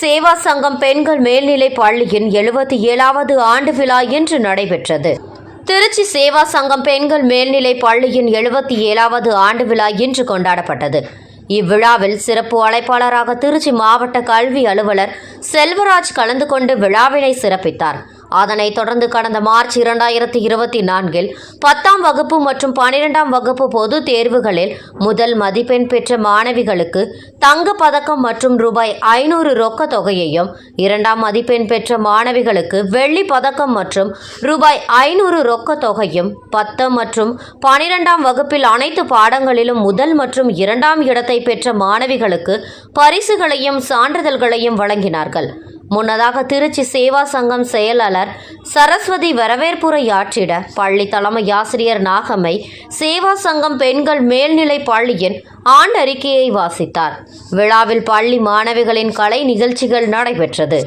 சேவா சங்கம் பெண்கள் மேல்நிலைப் பள்ளியின் 77வது ஆண்டு விழா இன்று நடைபெற்றது. திருச்சி சேவா சங்கம் பெண்கள் மேல்நிலைப் பள்ளியின் 77வது ஆண்டு விழா இன்று கொண்டாடப்பட்டது. இவ்விழாவில் சிறப்பு அழைப்பாளராக திருச்சி மாவட்ட கல்வி அலுவலர் செல்வராஜ் கலந்து கொண்டு விழாவினை சிறப்பித்தார். அதனைத் தொடர்ந்து கடந்த மார்ச் 2024 10ஆம் வகுப்பு மற்றும் 12ஆம் வகுப்பு பொதுத் தேர்வுகளில் முதல் மதிப்பெண் பெற்ற மாணவிகளுக்கு தங்கப் பதக்கம் மற்றும் ரூபாய் 500 ரொக்கத் தொகையையும், 2ஆம் மதிப்பெண் பெற்ற மாணவிகளுக்கு வெள்ளிப் பதக்கம் மற்றும் ரூபாய் 500 ரொக்கத் தொகையும், 10 மற்றும் 12ஆம் வகுப்பில் அனைத்து பாடங்களிலும் முதல் மற்றும் 2ஆம் இடத்தை பெற்ற மாணவிகளுக்கு பரிசுகளையும் சான்றிதழ்களையும் வழங்கினார்கள். முன்னதாக திருச்சி சேவா சங்கம் செயலாளர் சரஸ்வதி வரவேற்புரையாற்றிட பள்ளி தலைமை ஆசிரியர் நாகம்மை சேவா சங்கம் பெண்கள் மேல்நிலைப் பள்ளியின் ஆண்டறிக்கையை வாசித்தார். விழாவில் பள்ளி மாணவிகளின் கலை நிகழ்ச்சிகள் நடைபெற்றது.